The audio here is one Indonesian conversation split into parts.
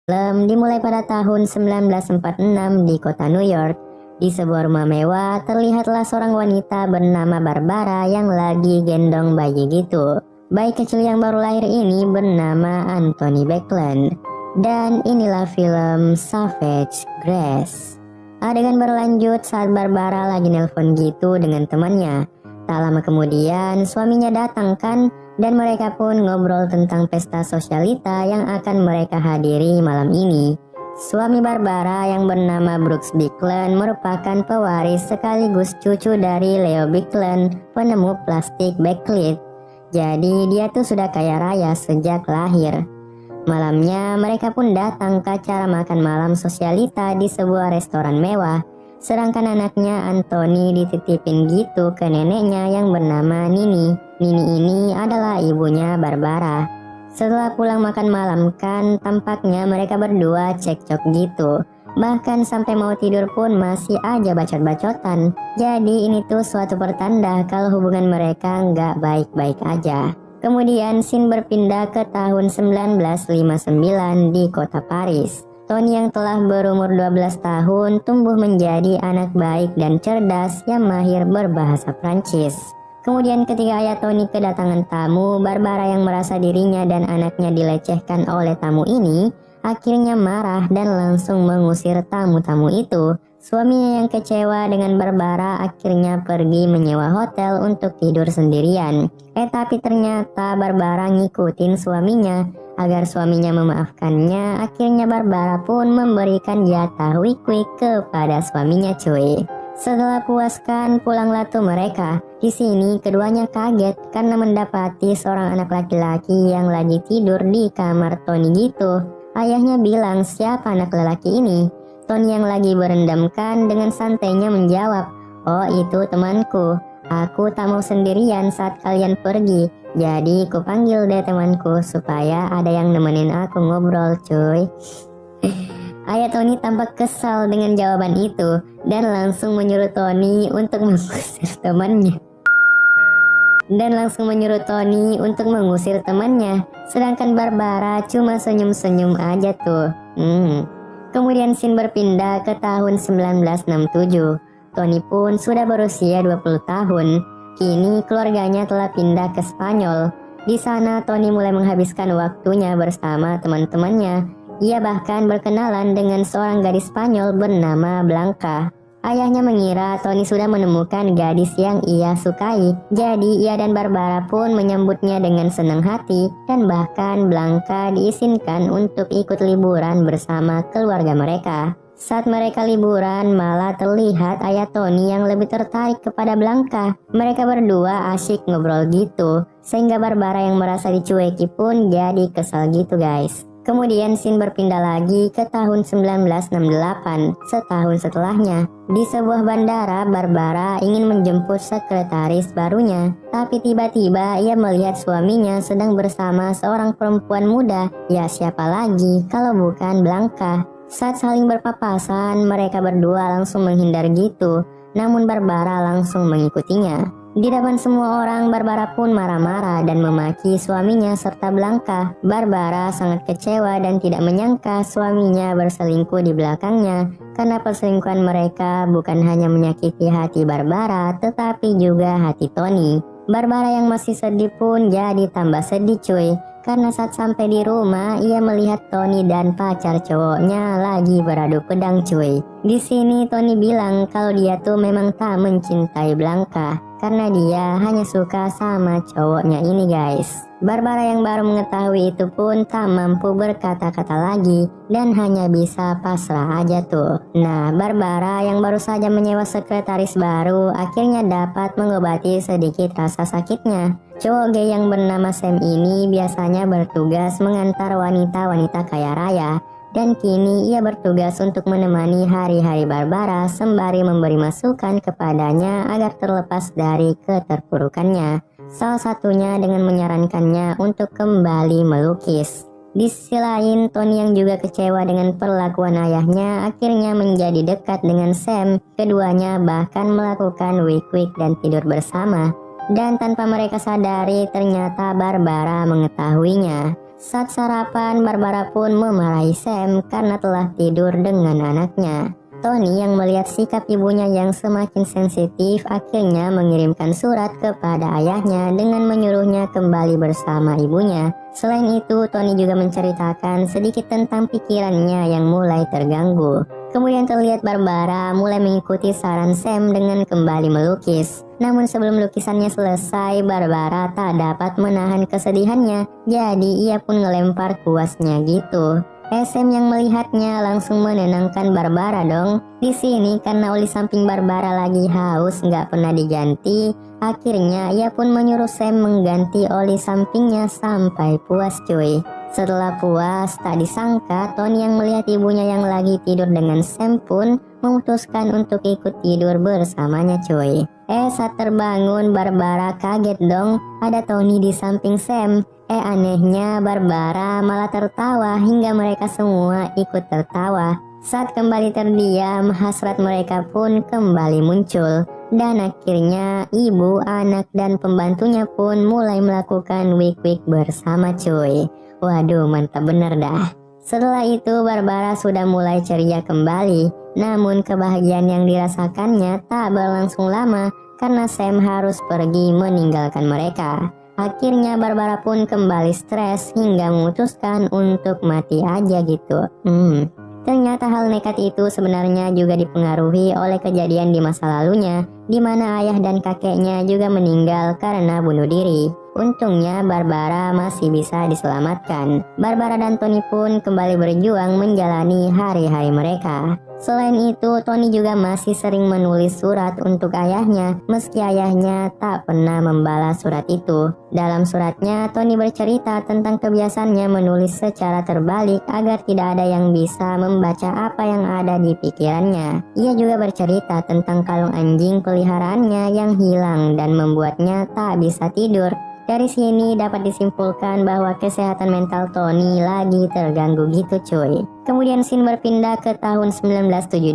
Film dimulai pada tahun 1946 di kota New York. Di sebuah rumah mewah, terlihatlah seorang wanita bernama Barbara yang lagi gendong bayi gitu. Bayi kecil yang baru lahir ini bernama Anthony Backlund. Dan inilah film Savage Grace. Adegan berlanjut saat Barbara lagi nelpon gitu dengan temannya. Tak lama kemudian suaminya datang kan, dan mereka pun ngobrol tentang pesta sosialita yang akan mereka hadiri malam ini. Suami Barbara yang bernama Brooks Backlund merupakan pewaris sekaligus cucu dari Leo Backlund, penemu plastik backlit. Jadi dia tuh sudah kaya raya sejak lahir. Malamnya mereka pun datang ke acara makan malam sosialita di sebuah restoran mewah. Sedangkan anaknya Anthony dititipin gitu ke neneknya yang bernama Nini. Nini ini adalah ibunya Barbara. Setelah pulang makan malam kan, tampaknya mereka berdua cekcok gitu. Bahkan sampai mau tidur pun masih aja bacot-bacotan. Jadi ini tuh suatu pertanda kalau hubungan mereka nggak baik-baik aja. Kemudian scene berpindah ke tahun 1959 di kota Paris. Tony yang telah berumur 12 tahun tumbuh menjadi anak baik dan cerdas yang mahir berbahasa Prancis. Kemudian ketika ayah Tony kedatangan tamu, Barbara yang merasa dirinya dan anaknya dilecehkan oleh tamu ini, akhirnya marah dan langsung mengusir tamu-tamu itu. Suaminya yang kecewa dengan Barbara akhirnya pergi menyewa hotel untuk tidur sendirian. Tapi ternyata Barbara ngikutin suaminya. Agar suaminya memaafkannya, akhirnya Barbara pun memberikan jatah wik-wik kepada suaminya cuy. Setelah puaskan, pulanglah tuh mereka. Di sini keduanya kaget karena mendapati seorang anak laki-laki yang lagi tidur di kamar Tony gitu. Ayahnya bilang, siapa anak lelaki ini? Tony yang lagi berendamkan dengan santainya menjawab, oh itu temanku. Aku tak mau sendirian saat kalian pergi. Jadi ku panggil deh temanku supaya ada yang nemenin aku ngobrol cuy. Ayah Tony tampak kesal dengan jawaban itu dan langsung menyuruh Tony untuk mengusir temannya. Sedangkan Barbara cuma senyum-senyum aja tuh. Kemudian scene berpindah ke tahun 1967. Tony pun sudah berusia 20 tahun. Kini keluarganya telah pindah ke Spanyol. Di sana Tony mulai menghabiskan waktunya bersama teman-temannya. Ia bahkan berkenalan dengan seorang gadis Spanyol bernama Blanca. Ayahnya mengira Tony sudah menemukan gadis yang ia sukai. Jadi ia dan Barbara pun menyambutnya dengan senang hati, dan bahkan Blanca diizinkan untuk ikut liburan bersama keluarga mereka. Saat mereka liburan, malah terlihat ayah Tony yang lebih tertarik kepada Blanca. Mereka berdua asyik ngobrol gitu, sehingga Barbara yang merasa dicueki pun jadi kesal gitu guys. Kemudian scene berpindah lagi ke tahun 1968, setahun setelahnya. Di sebuah bandara, Barbara ingin menjemput sekretaris barunya. Tapi tiba-tiba ia melihat suaminya sedang bersama seorang perempuan muda. Ya siapa lagi kalau bukan Blanca. Saat saling berpapasan, mereka berdua langsung menghindar gitu. Namun Barbara langsung mengikutinya. Di depan semua orang, Barbara pun marah-marah dan memaki suaminya serta Blanca. Barbara sangat kecewa dan tidak menyangka suaminya berselingkuh di belakangnya. Karena perselingkuhan mereka bukan hanya menyakiti hati Barbara, tetapi juga hati Tony. Barbara yang masih sedih pun jadi tambah sedih cuy. Karena saat sampai di rumah, ia melihat Tony dan pacar cowoknya lagi beradu pedang cuy. Di sini Tony bilang kalau dia tuh memang tak mencintai Blanca, karena dia hanya suka sama cowoknya ini guys. Barbara yang baru mengetahui itu pun tak mampu berkata-kata lagi dan hanya bisa pasrah aja tuh. Nah, Barbara yang baru saja menyewa sekretaris baru akhirnya dapat mengobati sedikit rasa sakitnya. Cowok gay yang bernama Sam ini biasanya bertugas mengantar wanita-wanita kaya raya. Dan kini ia bertugas untuk menemani hari-hari Barbara sembari memberi masukan kepadanya agar terlepas dari keterpurukannya. Salah satunya dengan menyarankannya untuk kembali melukis. Di sisi lain, Tony yang juga kecewa dengan perlakuan ayahnya akhirnya menjadi dekat dengan Sam. Keduanya bahkan melakukan wik-wik dan tidur bersama. Dan tanpa mereka sadari ternyata Barbara mengetahuinya. Saat sarapan, Barbara pun memarahi Sam karena telah tidur dengan anaknya. Tony yang melihat sikap ibunya yang semakin sensitif akhirnya mengirimkan surat kepada ayahnya dengan menyuruhnya kembali bersama ibunya. Selain itu, Tony juga menceritakan sedikit tentang pikirannya yang mulai terganggu. Kemudian terlihat Barbara mulai mengikuti saran Sam dengan kembali melukis. Namun sebelum lukisannya selesai, Barbara tak dapat menahan kesedihannya, jadi ia pun ngelempar kuasnya gitu. Sam yang melihatnya langsung menenangkan Barbara dong. Di sini karena oli samping Barbara lagi haus nggak pernah diganti, akhirnya ia pun menyuruh Sam mengganti oli sampingnya sampai puas cuy. Setelah puas, tak disangka Tony yang melihat ibunya yang lagi tidur dengan Sam pun memutuskan untuk ikut tidur bersamanya cuy. Saat terbangun Barbara kaget dong, ada Tony di samping Sam. Anehnya Barbara malah tertawa hingga mereka semua ikut tertawa. Saat kembali terdiam, hasrat mereka pun kembali muncul. Dan akhirnya ibu, anak, dan pembantunya pun mulai melakukan wik-wik bersama cuy. Waduh, mantap bener dah. Setelah itu Barbara sudah mulai ceria kembali. Namun kebahagiaan yang dirasakannya tak berlangsung lama karena Sam harus pergi meninggalkan mereka. Akhirnya Barbara pun kembali stres hingga memutuskan untuk mati aja gitu. Ternyata hal nekat itu sebenarnya juga dipengaruhi oleh kejadian di masa lalunya, di mana ayah dan kakeknya juga meninggal karena bunuh diri. Untungnya Barbara masih bisa diselamatkan. Barbara dan Tony pun kembali berjuang menjalani hari-hari mereka. Selain itu, Tony juga masih sering menulis surat untuk ayahnya, meski ayahnya tak pernah membalas surat itu. Dalam suratnya, Tony bercerita tentang kebiasaannya menulis secara terbalik agar tidak ada yang bisa membaca apa yang ada di pikirannya. Ia juga bercerita tentang kalung anjing peliharaannya yang hilang dan membuatnya tak bisa tidur. Dari sini dapat disimpulkan bahwa kesehatan mental Tony lagi terganggu gitu cuy. Kemudian scene berpindah ke tahun 1972.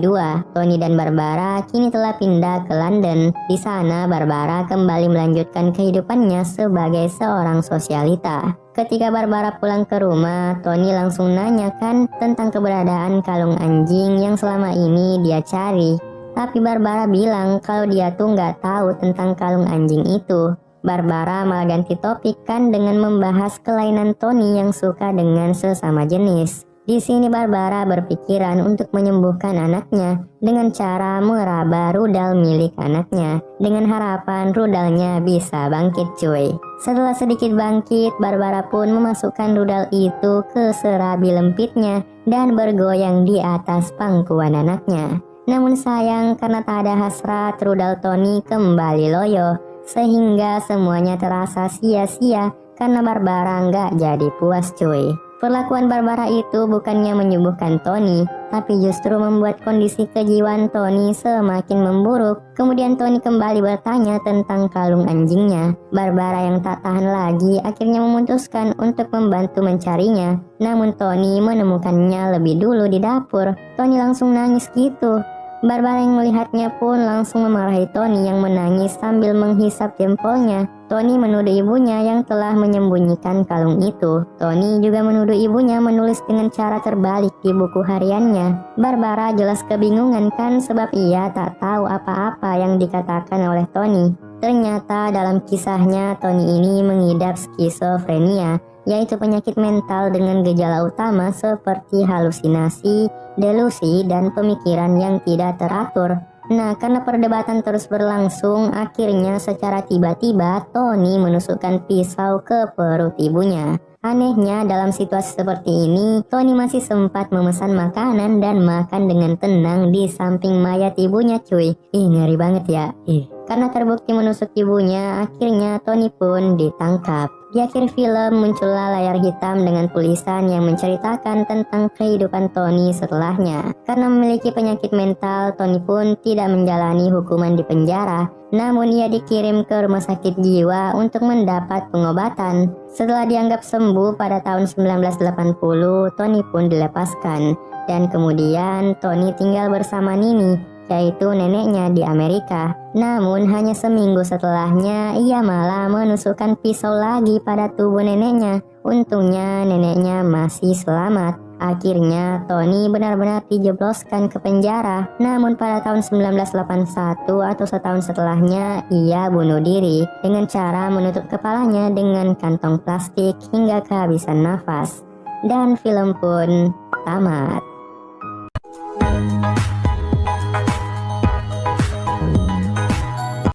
Tony dan Barbara kini telah pindah ke London. Di sana Barbara kembali melanjutkan kehidupannya sebagai seorang sosialita. Ketika Barbara pulang ke rumah, Tony langsung nanyakan tentang keberadaan kalung anjing yang selama ini dia cari. Tapi Barbara bilang kalau dia tuh nggak tahu tentang kalung anjing itu. Barbara malah ganti topik kan dengan membahas kelainan Tony yang suka dengan sesama jenis. Di sini Barbara berpikiran untuk menyembuhkan anaknya dengan cara meraba rudal milik anaknya, dengan harapan rudalnya bisa bangkit cuy. Setelah sedikit bangkit, Barbara pun memasukkan rudal itu ke serabi lempitnya dan bergoyang di atas pangkuan anaknya. Namun sayang karena tak ada hasrat, rudal Tony kembali loyo. Sehingga semuanya terasa sia-sia karena Barbara nggak jadi puas cuy. Perlakuan Barbara itu bukannya menyembuhkan Tony, tapi justru membuat kondisi kejiwaan Tony semakin memburuk. Kemudian Tony kembali bertanya tentang kalung anjingnya. Barbara yang tak tahan lagi akhirnya memutuskan untuk membantu mencarinya. Namun Tony menemukannya lebih dulu di dapur. Tony langsung nangis gitu. Barbara yang melihatnya pun langsung memarahi Tony yang menangis sambil menghisap jempolnya. Tony menuduh ibunya yang telah menyembunyikan kalung itu. Tony juga menuduh ibunya menulis dengan cara terbalik di buku hariannya. Barbara jelas kebingungan kan sebab ia tak tahu apa-apa yang dikatakan oleh Tony. Ternyata dalam kisahnya Tony ini mengidap skizofrenia, yaitu penyakit mental dengan gejala utama seperti halusinasi, delusi, dan pemikiran yang tidak teratur. Nah, karena perdebatan terus berlangsung, akhirnya secara tiba-tiba Tony menusukkan pisau ke perut ibunya. Anehnya dalam situasi seperti ini, Tony masih sempat memesan makanan dan makan dengan tenang di samping mayat ibunya cuy. Ngeri banget ya. Karena terbukti menusuk ibunya, akhirnya Tony pun ditangkap. Di akhir film muncullah layar hitam dengan tulisan yang menceritakan tentang kehidupan Tony setelahnya. Karena memiliki penyakit mental, Tony pun tidak menjalani hukuman di penjara. Namun ia dikirim ke rumah sakit jiwa untuk mendapat pengobatan. Setelah dianggap sembuh pada tahun 1980, Tony pun dilepaskan. Dan kemudian Tony tinggal bersama Nini yaitu neneknya di Amerika. Namun hanya seminggu setelahnya ia malah menusukkan pisau lagi pada tubuh neneknya. Untungnya neneknya masih selamat. Akhirnya Tony benar-benar dijebloskan ke penjara. Namun pada tahun 1981 atau setahun setelahnya ia bunuh diri dengan cara menutup kepalanya dengan kantong plastik hingga kehabisan nafas. Dan film pun tamat.